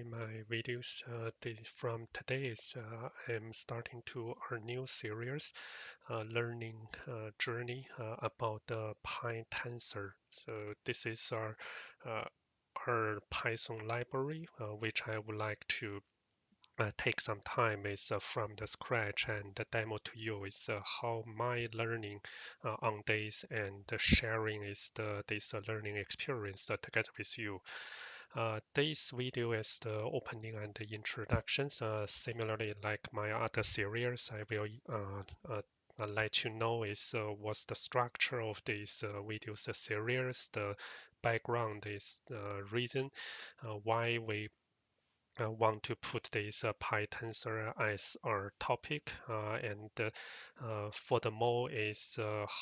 my videos. From today's, I'm starting to our new series, learning journey about the PyTensor. So this is our Python library, which I would like to take some time is from the scratch and the demo to you is how my learning on this and the sharing is this learning experience together with you. This video is the opening and the introductions. Similarly, like my other series, I will let you know is what's the structure of this videos series, the background is reason why we want to put this PyTensor as our topic, and furthermore is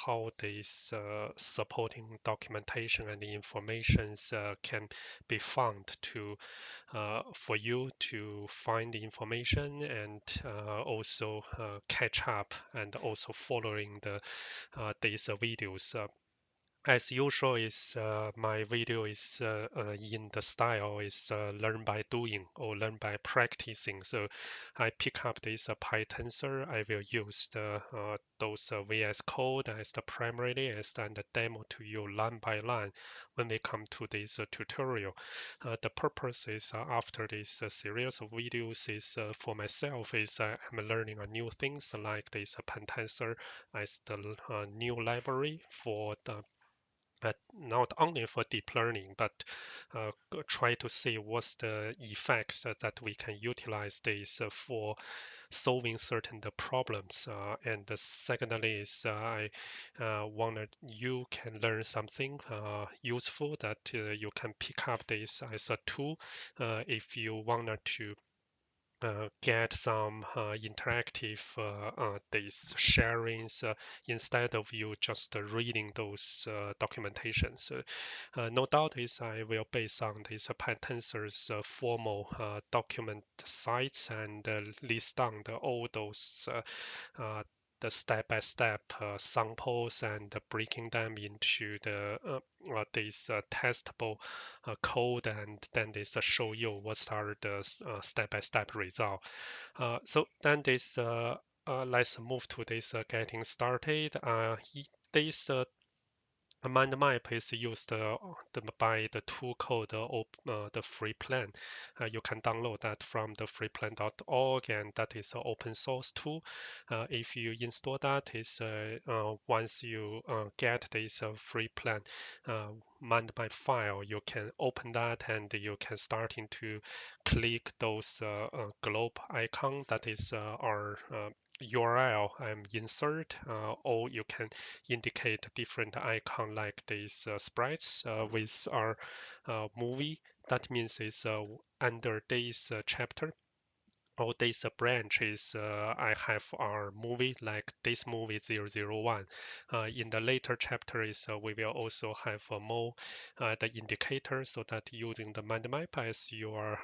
how this supporting documentation and informations can be found to for you to find the information and also catch up and also following these videos. As usual, is my video is in the style is learn by doing or learn by practicing. So I pick up this PyTensor. I will use those VS Code as the primarily as the demo to you line by line when we come to this tutorial. The purpose is after this series of videos is for myself is I'm learning new things like this PyTensor as the new library for the not only for deep learning, but try to see what's the effects that we can utilize this for solving certain problems. And secondly is I wanted you can learn something useful that you can pick up this as a tool if you wanted to get some interactive these sharings instead of you just reading those documentations. No doubt is I will base on this PyTensor's formal document sites and list down all those the step-by-step samples and breaking them into this testable code, and then this show you what are the step-by-step result. So then this let's move to this getting started. This mind map is used by the tool called the free plan. You can download that from the freeplan.org, and that is an open source tool. If you install that, is once you get this free plan mind map file, you can open that and you can starting to click those globe icon. That is our URL and insert, or you can indicate different icon like these sprites with our movie. That means it's under this chapter or this branch is I have our movie like this movie 001. In the later chapter is we will also have more the indicator so that using the mind map as your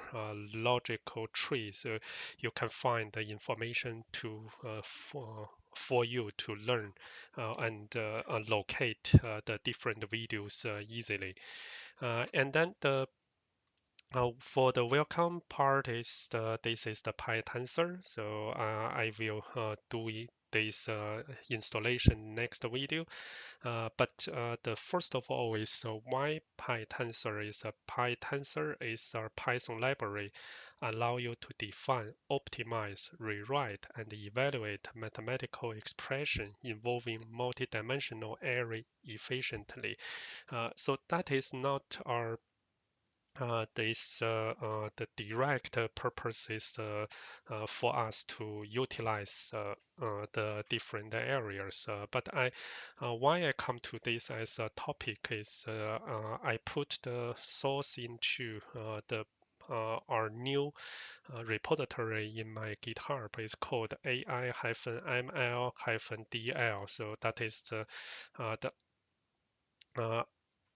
logical tree, so you can find the information to for you to learn and locate the different videos easily. And then the for the welcome part is this is the PyTensor. So I will do this installation next video. But the first of all is why PyTensor is a PyTensor is a Python library allow you to define, optimize, rewrite, and evaluate mathematical expression involving multidimensional array efficiently. So that is not our the direct purpose is for us to utilize the different areas. But why I come to this as a topic is I put the source into the our new repository in my GitHub. It's called AI-ML-DL. So that is the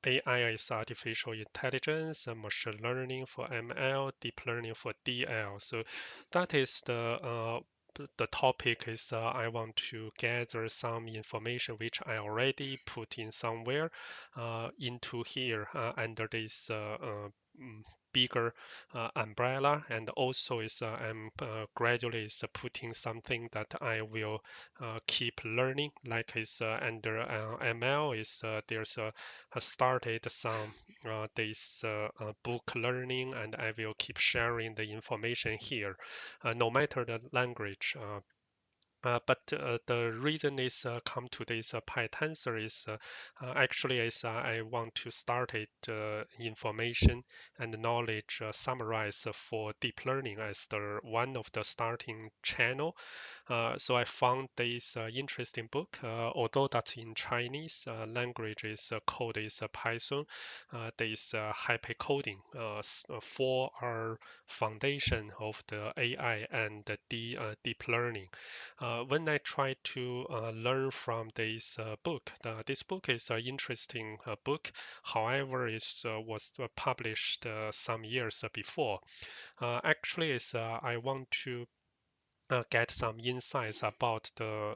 AI is artificial intelligence, machine learning for ML, deep learning for DL. So that is the topic is I want to gather some information which I already put in somewhere into here under this bigger umbrella, and also I'm gradually putting something that I will keep learning, like under ML there's started some this book learning, and I will keep sharing the information here, no matter the language. But the reason is come to this PyTensor is actually is I want to start it information and knowledge summarize for deep learning as the one of the starting channel. So I found this interesting book, although that's in Chinese language is code is Python. This hypercoding for our foundation of the AI and the deep learning. When I try to learn from this book, this book is an interesting book. However, it was published some years before. Actually, I want to get some insights about the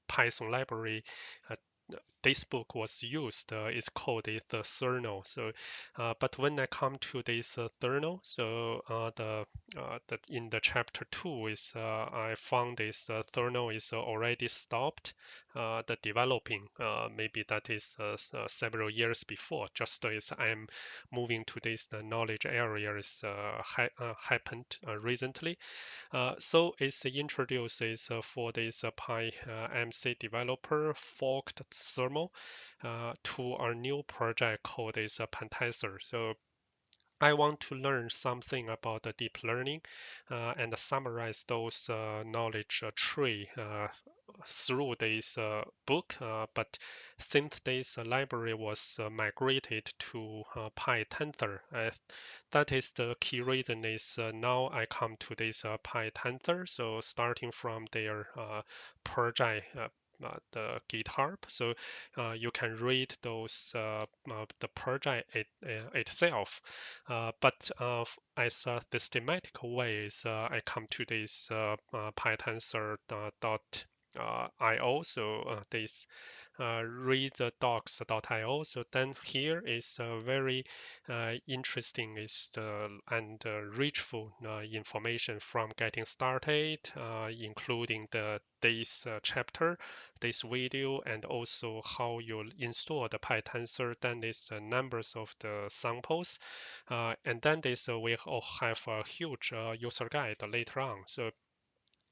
Python library. Uh, this book was used. It's called the Thurnal. So, but when I come to this Thurnal, so the in the chapter 2 is I found this Thurnal is already stopped the developing. Maybe that is several years before. Just as I'm moving to this the knowledge area is happened recently. So it introduces for this PyMC developer forked thermal to our new project called is PyTensor. So I want to learn something about the deep learning and summarize those knowledge tree through this book. But since this library was migrated to PyTensor, that is the key reason is now I come to this PyTensor. So starting from their project. The GitHub, so you can read those the project itself. But as a systematic way is I come to this PyTensor dot io. So this read the docs.io. So then here is very interesting is and richful information from getting started, including this chapter, this video, and also how you install the PyTensor. Then is numbers of the samples, and then this we all have a huge user guide later on. So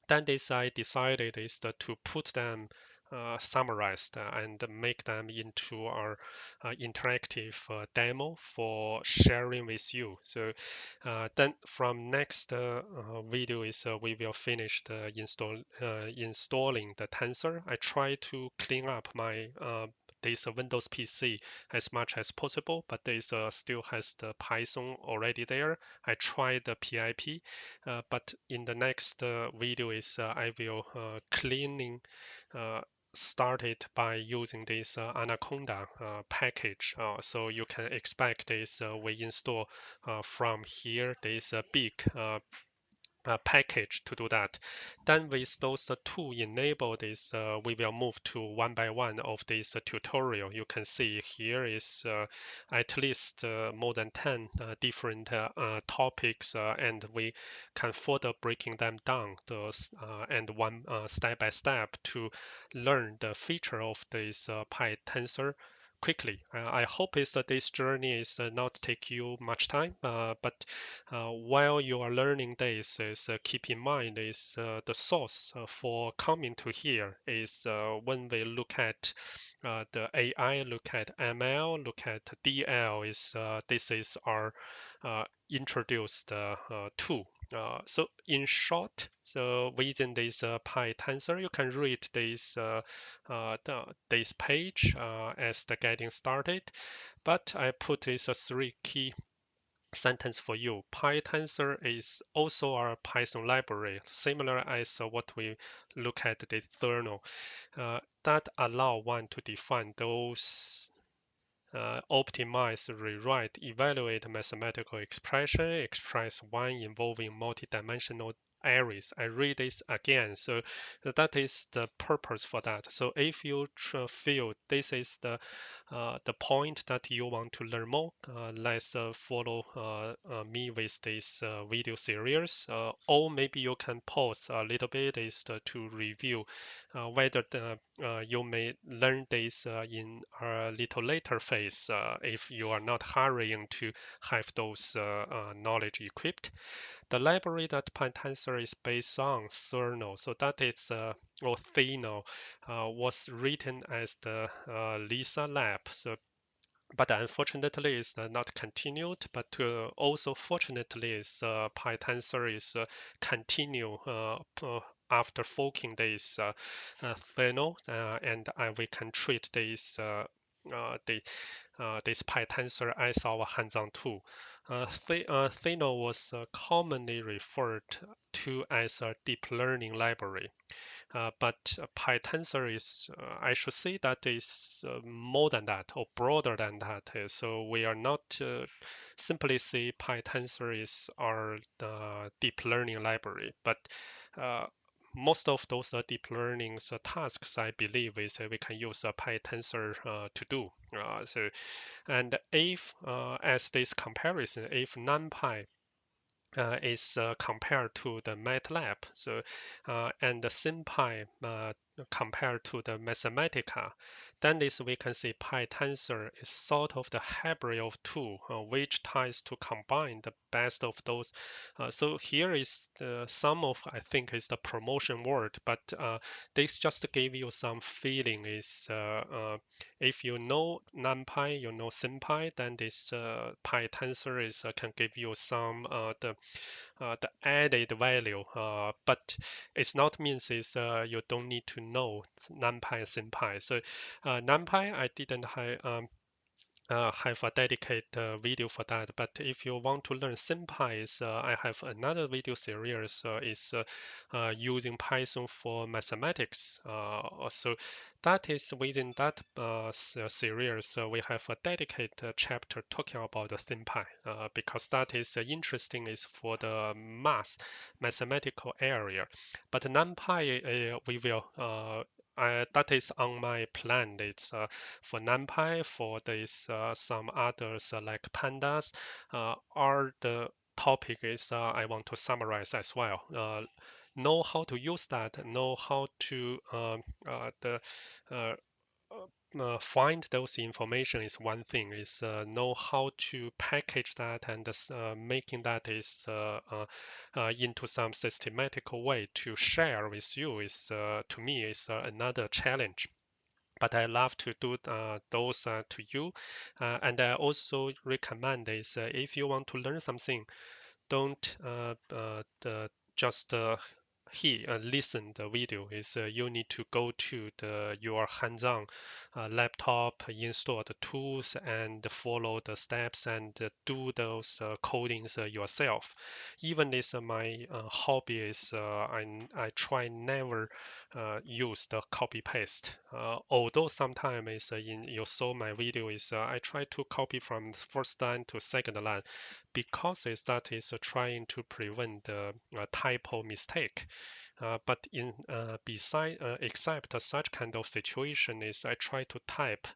then this I decided is to put them summarized and make them into our interactive demo for sharing with you. So then from next video is we will finish the installing the tensor. I try to clean up my this Windows PC as much as possible, but this still has the Python already there. I tried the PIP, but in the next video is I will cleaning started by using this Anaconda package. So you can expect this we install from here this big package to do that. Then with those two enabled is we will move to one by one of this tutorial. You can see here is at least more than 10 different topics and we can further breaking them down and one step by step to learn the feature of this PyTensor quickly. I hope is that this journey is not take you much time, but while you are learning this, is keep in mind is the source for coming to here is when we look at the AI, look at ML, look at DL, is this is our introduced tool. So in short, so within this PyTensor, you can read this page as the getting started, but I put this three key sentence for you. PyTensor is also our Python library, similar as what we look at the Thurnal, that allow one to define those optimize, rewrite, evaluate mathematical expression, express one involving multidimensional arrays. I read this again. So that is the purpose for that. So if you feel this is the point that you want to learn more, let's follow me with this video series. Or maybe you can pause a little bit is to review whether you may learn this in a little later phase if you are not hurrying to have those knowledge equipped. The library that PyTensor is based on, Cerno, so that is or Theno, was written as the Lisa lab. So but unfortunately it's not continued, but also fortunately is PyTensor is continue after forking this Theno, and we can treat this the this PyTensor as our hands-on tool. Theno was commonly referred to as a deep learning library. But PyTensor is, I should say that is more than that or broader than that. So we are not simply say PyTensor is our deep learning library, but uh, most of those deep learning tasks, I believe, is we can use PyTensor to do. And if, as this comparison, if NumPy is compared to the MATLAB. So, and the SymPy compared to the Mathematica. Then this we can see PyTensor is sort of the hybrid of two, which tries to combine the best of those. So here is some of I think is the promotion word, but this just give you some feeling is if you know NumPy, you know SymPy, then this PyTensor is can give you some the added value. But it's not means is you don't need to know NumPy and SymPy. So NumPy I didn't have a dedicated video for that. But if you want to learn SymPy, I have another video series is using Python for mathematics. So that is within that series, we have a dedicated chapter talking about the SymPy because that is interesting is for the mathematical area. But NumPy, we will that is on my plan. It's for NumPy, for this some others like pandas, are the topic is I want to summarize as well. Know how to use that, know how to the uh, find those information is one thing. Is know how to package that and making that is into some systematical way to share with you is to me is another challenge. But I love to do those to you, and I also recommend is if you want to learn something, don't just listen the video is you need to go to your hands-on laptop, install the tools and follow the steps and do those codings yourself. Even this my hobby is I try never use the copy paste. Although sometimes is in you saw my video is I try to copy from first line to second line because that is trying to prevent the typo mistake. But in beside except such kind of situation is I try to type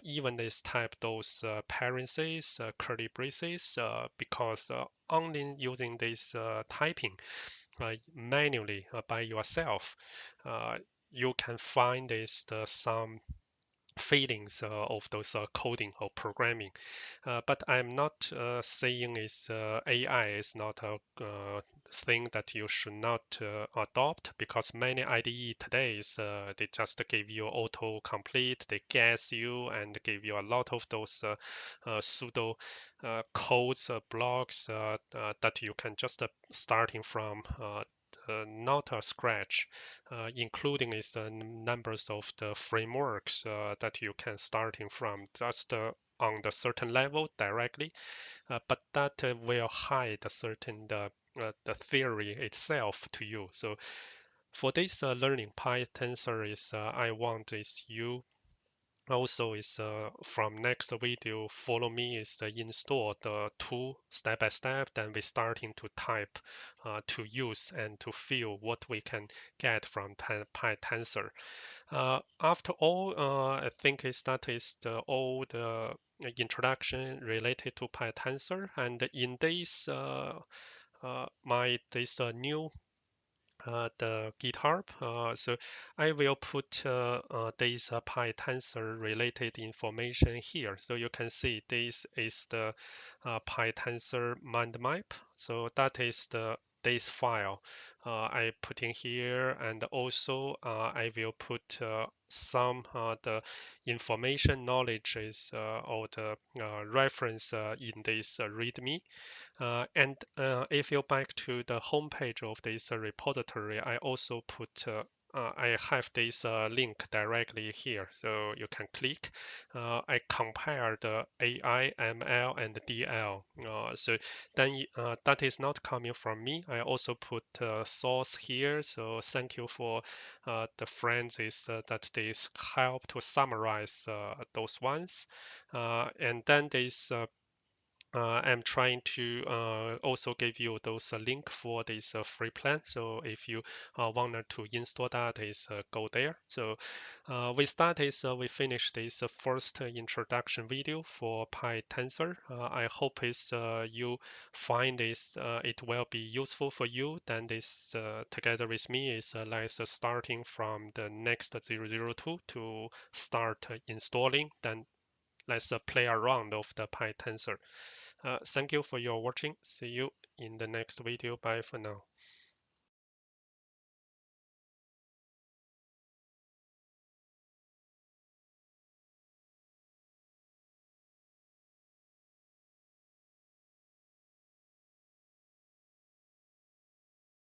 even this type those parentheses, curly braces because only using this typing manually by yourself, you can find this some feelings of those coding or programming. But I'm not saying is AI is not a thing that you should not adopt because many IDE today is they just give you auto-complete, they guess you and give you a lot of those pseudo codes, blocks that you can just starting from not a scratch, including is the numbers of the frameworks that you can starting from just on the certain level directly, but that will hide a certain the theory itself to you. So for this learning PyTensor is I want is you Also is from next video follow me is the install the tool step by step, then we starting to type to use and to feel what we can get from PyTensor. After all, I think that is the all the introduction related to PyTensor, and in this this new the GitHub. So I will put this PyTensor related information here. So you can see this is the PyTensor mind map. So that is this file I put in here, and also I will put some the information knowledge is or the reference in this README. And if you back to the homepage of this repository, I also put I have this link directly here, so you can click. I compare the AI, ML, and DL. So then that is not coming from me. I also put source here. So thank you for the friends is that they help to summarize those ones. And then this I'm trying to also give you those link for this free plan. So if you wanted to install that, is go there. So with that is we finished this first introduction video for PyTensor. I hope is you find this it will be useful for you. Then this together with me is let's starting from the next 002 to start installing. Then let's play around of the PyTensor. Thank you for your watching. See you in the next video. Bye for now.